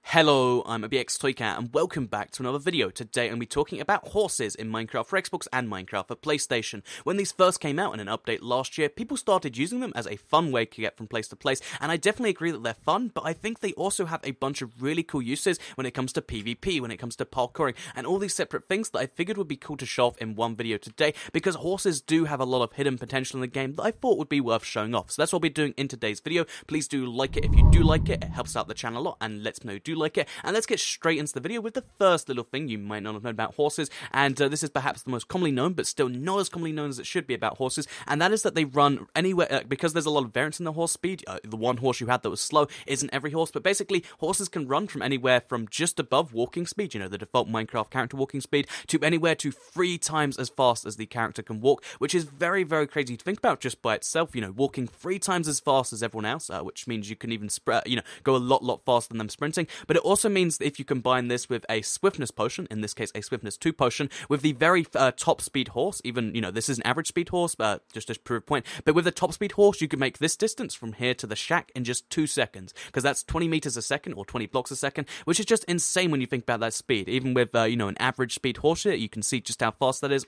Hello, I'm ABX Toycat and welcome back to another video. Today I'm going to be talking about horses in Minecraft for Xbox and Minecraft for PlayStation. When these first came out in an update last year, people started using them as a fun way to get from place to place, and I definitely agree that they're fun, but I think they also have a bunch of really cool uses when it comes to PvP, when it comes to parkouring, and all these separate things that I figured would be cool to show off in one video today, because horses do have a lot of hidden potential in the game that I thought would be worth showing off. So that's what I'll be doing in today's video. Please do like it if you do like it. It helps out the channel a lot and lets me know you do like it. And let's get straight into the video with the first little thing you might not have known about horses, and this is perhaps the most commonly known, but still not as commonly known as it should be about horses, and that is that they run anywhere, because there's a lot of variance in the horse speed. The one horse you had that was slow isn't every horse, but basically horses can run from anywhere from just above walking speed, the default Minecraft character walking speed, to anywhere to 3 times as fast as the character can walk, which is very, very crazy to think about just by itself, walking 3 times as fast as everyone else, which means you can even go a lot faster than them sprinting. But it also means that if you combine this with a swiftness potion, in this case a swiftness 2 potion, with the very top speed horse, even, this is an average speed horse, just to prove a point, but with the top speed horse, you can make this distance from here to the shack in just 2 seconds, because that's 20 meters a second, or 20 blocks a second, which is just insane when you think about that speed. Even with, an average speed horse here, you can see just how fast that is.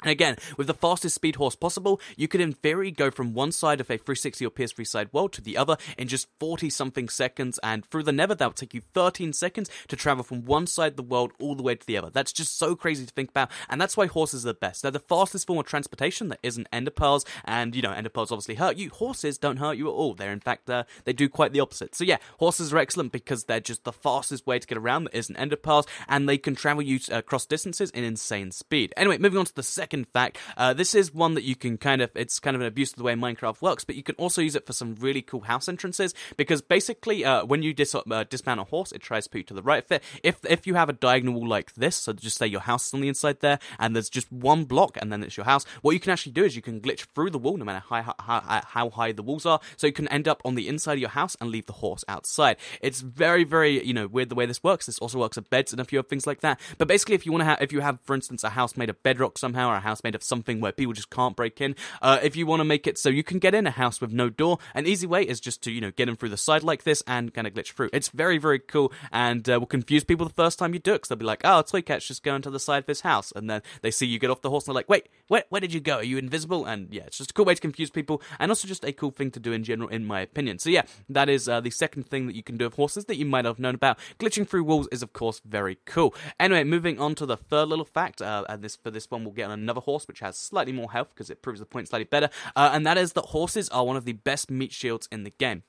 And again, with the fastest speed horse possible, you could in theory go from one side of a 360 or PS3 side world to the other in just 40-something seconds, and through the nether, that would take you 13 seconds to travel from one side of the world all the way to the other. That's just so crazy to think about, and that's why horses are the best. They're the fastest form of transportation that isn't ender pearls, and, ender pearls obviously hurt you. Horses don't hurt you at all. They're, in fact, they do quite the opposite. So yeah, horses are excellent because they're just the fastest way to get around that isn't ender pearls, and they can travel you across distances in insane speed. Anyway, moving on to the second fact, this is one that you can it's kind of an abuse of the way Minecraft works, but you can also use it for some really cool house entrances, because basically when you dismount a horse, it tries to put you to the right of it. If you have a diagonal wall like this, so just say your house is on the inside there, and there's just one block, and then it's your house, what you can actually do is you can glitch through the wall, no matter how high the walls are, so you can end up on the inside of your house and leave the horse outside. It's very, very, weird the way this works. This also works with beds and a few other things like that, but basically if you have, for instance, a house made of bedrock somehow, or a house made of something where people just can't break in, if you want to make it so you can get in a house with no door, an easy way is just to, get in through the side like this and kind of glitch through. It's very, very cool, and will confuse people the first time you do it, because they'll be like, oh, Toycat's just going to the side of this house, and then they see you get off the horse and they're like, wait, where did you go? Are you invisible? And yeah, it's just a cool way to confuse people, and also just a cool thing to do in general, in my opinion. So yeah, that is the second thing that you can do with horses that you might have known about. Glitching through walls is, of course, very cool. Anyway, moving on to the third little fact, and for this one we'll get on another horse which has slightly more health, because it proves the point slightly better, and that is that horses are one of the best meat shields in the game.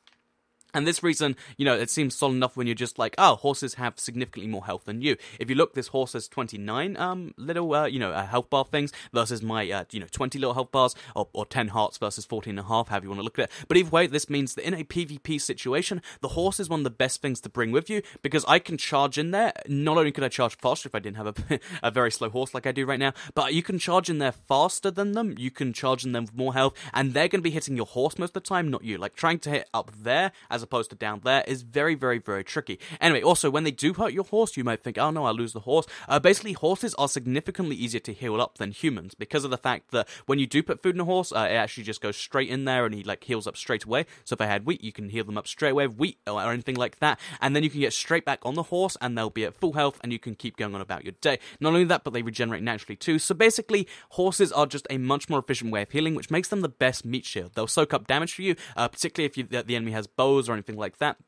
And this reason, it seems solid enough when you're just like, oh, horses have significantly more health than you. If you look, this horse has 29 little, health bar things versus my, 20 little health bars, or 10 hearts versus 14 and a half, however you want to look at it. But either way, this means that in a PvP situation, the horse is one of the best things to bring with you, because I can charge in there. Not only could I charge faster if I didn't have a very slow horse like I do right now, but you can charge in there faster than them, you can charge in them with more health, and they're going to be hitting your horse most of the time, not you. Like, trying to hit up there as opposed to down there is very, very, very tricky. Anyway, also, when they do hurt your horse, you might think, oh no, I'll lose the horse. Basically, horses are significantly easier to heal up than humans, because of the fact that when you do put food in a horse, it actually just goes straight in there and he heals up straight away. So if I had wheat, you can heal them up straight away with wheat or anything like that, and then you can get straight back on the horse and they'll be at full health and you can keep going on about your day. Not only that, but they regenerate naturally too. So basically, horses are just a much more efficient way of healing, which makes them the best meat shield. They'll soak up damage for you, particularly if the enemy has bows or anything like that.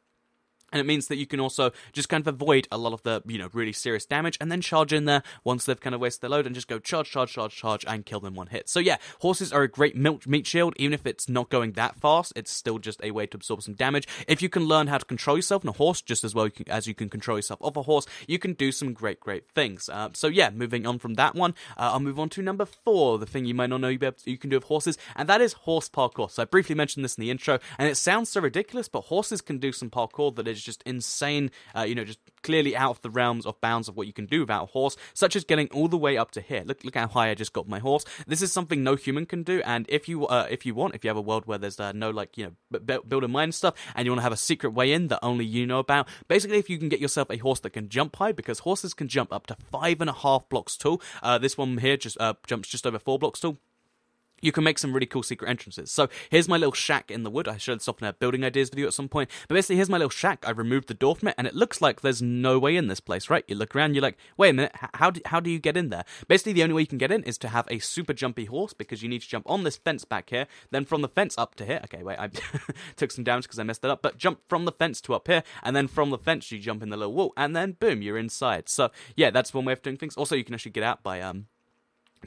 And it means that you can also just kind of avoid a lot of the, really serious damage, and then charge in there once they've kind of wasted their load and just go charge, and kill them one hit. So yeah, horses are a great meat shield. Even if it's not going that fast, it's still just a way to absorb some damage. If you can learn how to control yourself in a horse just as well as you can control yourself off a horse, you can do some great things. So yeah, moving on from that one, I'll move on to number 4, the thing you might not know you can do with horses, and that is horse parkour. So I briefly mentioned this in the intro, and it sounds so ridiculous, but horses can do some parkour that is just insane, just clearly out of the realms of bounds of what you can do without a horse, such as getting all the way up to here. Look how high I just got my horse. This is something no human can do, and if you have a world where there's no build a mine stuff, and you want to have a secret way in that only you know about, basically if you can get yourself a horse that can jump high, because horses can jump up to 5.5 blocks tall. This one here just jumps just over 4 blocks tall. you can make some really cool secret entrances. So here's my little shack in the wood. I showed this off in a building ideas video at some point. But basically, here's my little shack. I removed the door from it, and it looks like there's no way in this place, right? You look around, you're like, wait a minute, how do you get in there? Basically, the only way you can get in is to have a super jumpy horse, because you need to jump on this fence back here, then from the fence up to here. Okay, wait, I took some damage because I messed it up. But jump from the fence to up here, and then from the fence, you jump in the little wall, and then boom, you're inside. So yeah, that's one way of doing things. Also, you can actually get out by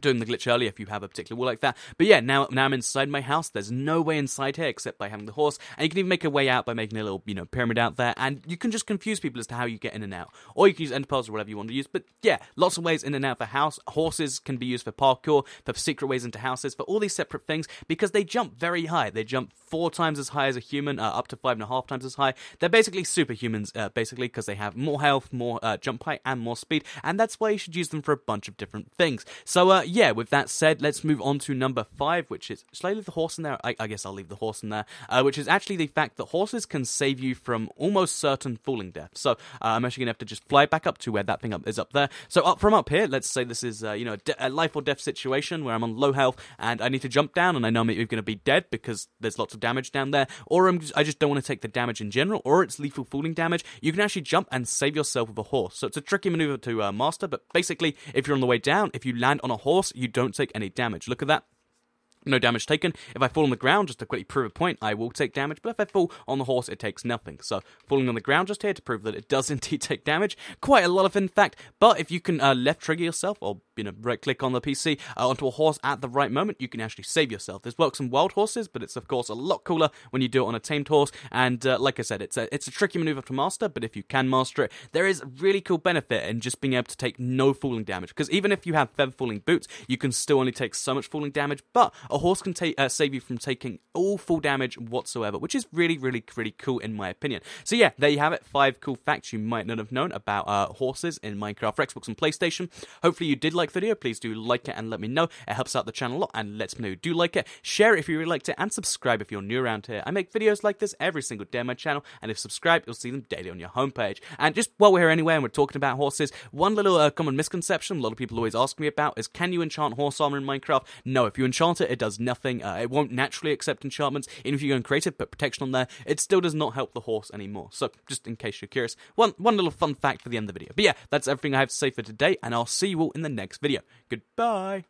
doing the glitch earlier if you have a particular wall like that. But yeah, now I'm inside my house. There's no way inside here except by having the horse, and you can even make a way out by making a little, pyramid out there, and you can just confuse people as to how you get in and out. Or you can use ender pearls or whatever you want to use. But yeah, lots of ways in and out of the house. Horses can be used for parkour, for secret ways into houses, for all these separate things, because they jump very high. They jump 4 times as high as a human, up to 5.5 times as high. They're basically superhumans, basically, because they have more health, more jump height, and more speed, and that's why you should use them for a bunch of different things. So yeah, with that said, let's move on to number 5, which is, should I leave the horse in there? I guess I'll leave the horse in there, which is actually the fact that horses can save you from almost certain falling death. So I'm actually going to have to just fly back up to where that thing is up there. So from up here, let's say this is a life or death situation where I'm on low health and I need to jump down, and I know I'm either going to be dead because there's lots of damage down there, or I just don't want to take the damage in general, or it's lethal falling damage. You can actually jump and save yourself with a horse. So it's a tricky maneuver to master, but basically, if you're on the way down, if you land on a horse, you don't take any damage. Look at that. No damage taken. If I fall on the ground, just to quickly prove a point, I will take damage, but if I fall on the horse, it takes nothing. So, falling on the ground just here to prove that it does indeed take damage. Quite a lot of, in fact, but if you can left trigger yourself, or right click on the PC onto a horse at the right moment, you can actually save yourself. This works on wild horses, but it's of course a lot cooler when you do it on a tamed horse, and like I said, it's a tricky maneuver to master, but if you can master it, there is a really cool benefit in just being able to take no falling damage, because even if you have feather falling boots, you can still only take so much falling damage, but a horse can save you from taking all full damage whatsoever, which is really, really, really cool in my opinion. So yeah, there you have it. 5 cool facts you might not have known about horses in Minecraft for Xbox and PlayStation. Hopefully you did like the video. Please do like it and let me know. It helps out the channel a lot and lets me know you do like it. Share it if you really liked it, and subscribe if you're new around here. I make videos like this every single day on my channel, and if subscribed, you'll see them daily on your homepage. And just while we're here anyway and we're talking about horses, one little common misconception a lot of people always ask me about is, can you enchant horse armor in Minecraft? No, if you enchant it, it does nothing. It won't naturally accept enchantments. Even if you go in creative, put protection on there, it still does not help the horse anymore. So, just in case you're curious, one little fun fact for the end of the video. But yeah, that's everything I have to say for today, and I'll see you all in the next video. Goodbye!